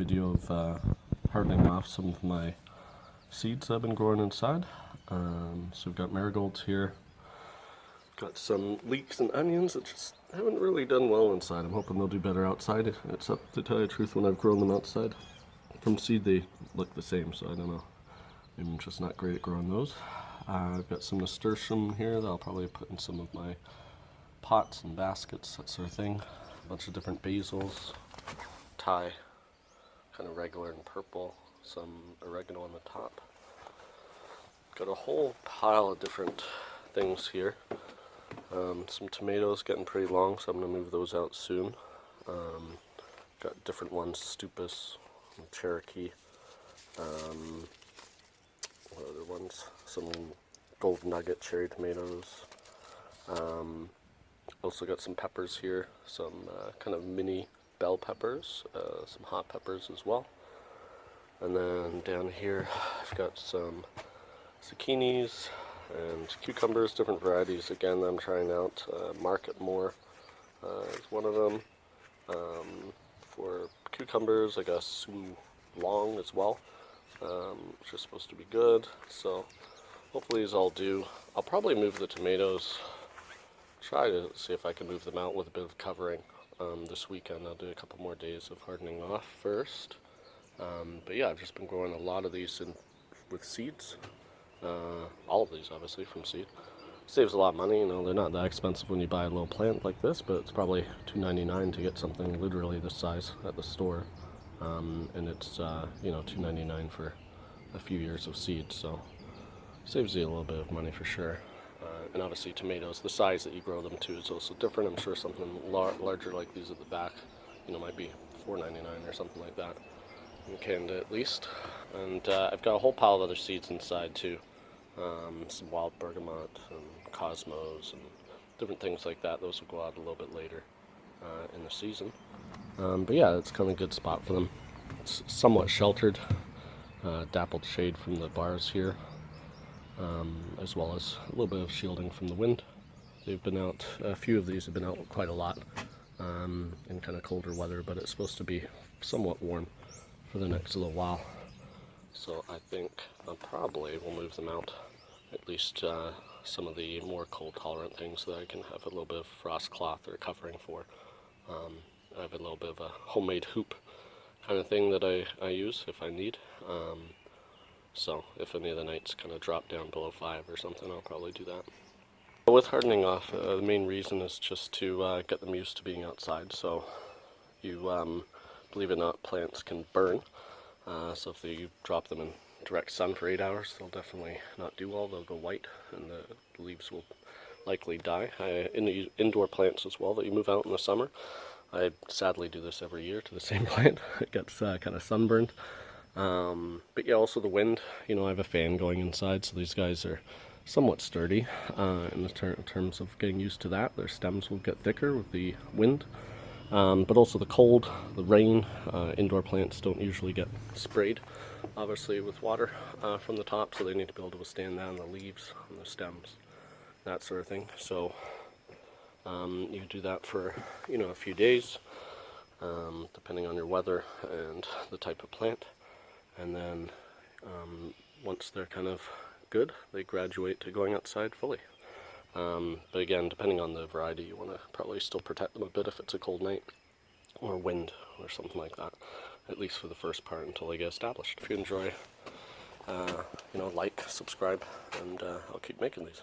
video of hardening off some of my seeds I've been growing inside. So we've got marigolds here, got some leeks and onions that just haven't really done well inside. I'm hoping they'll do better outside, except to tell you the truth, when I've grown them outside from seed they look the same, so I don't know. Maybe I'm just not great at growing those. I've got some nasturtium here that I'll probably put in some of my pots and baskets, that sort of thing. A bunch of different basils, Thai, kind of regular and purple, some oregano on the top. Got a whole pile of different things here. Some tomatoes getting pretty long, so I'm going to move those out soon. Got different ones, Stupice, Cherokee. What other ones? Some gold Nugget cherry tomatoes. Also got some peppers here, some kind of mini bell peppers, some hot peppers as well. And then down here I've got some zucchinis and cucumbers, different varieties again that I'm trying out. Marketmore is one of them. For cucumbers I got Suyo as well, which is supposed to be good, so hopefully these all do. I'll probably move the tomatoes, try to see if I can move them out with a bit of covering this weekend. I'll do a couple more days of hardening off first. But yeah, I've just been growing a lot of these with seeds. All of these obviously from seed. Saves a lot of money, you know, they're not that expensive when you buy a little plant like this, but it's probably $2.99 to get something literally this size at the store. And it's you know, $2.99 for a few years of seeds, so saves you a little bit of money for sure. And obviously tomatoes, the size that you grow them to is also different. I'm sure something larger like these at the back, you know, might be $4.99 or something like that in Canada at least. And I've got a whole pile of other seeds inside too. Some wild bergamot and cosmos and different things like that. Those will go out a little bit later in the season. But yeah, it's kind of a good spot for them. It's somewhat sheltered, dappled shade from the bars here, as well as a little bit of shielding from the wind. They've been out, a few of these have been out quite a lot in kind of colder weather, but it's supposed to be somewhat warm for the next little while. So I think I probably will move them out, at least some of the more cold tolerant things that I can have a little bit of frost cloth or covering for. I have a little bit of a homemade hoop kind of thing that I use if I need. So if any of the nights kind of drop down below 5 or something, I'll probably do that. But with hardening off, the main reason is just to get them used to being outside. So you, believe it or not, plants can burn. So if you drop them in direct sun for 8 hours, they'll definitely not do well. They'll go white and the leaves will likely die. In the indoor plants as well that you move out in the summer, I sadly do this every year to the same plant. It gets kind of sunburned. But yeah, also the wind. You know, I have a fan going inside, so these guys are somewhat sturdy in terms of getting used to that. Their stems will get thicker with the wind. But also the cold, the rain. Indoor plants don't usually get sprayed, obviously, with water from the top, so they need to be able to withstand that on the leaves, on the stems, that sort of thing. So you do that for, you know, a few days, depending on your weather and the type of plant. And then once they're kind of good, they graduate to going outside fully. But again, depending on the variety, you want to probably still protect them a bit if it's a cold night or wind or something like that, at least for the first part until they get established. If you enjoy, you know, like, subscribe, and I'll keep making these.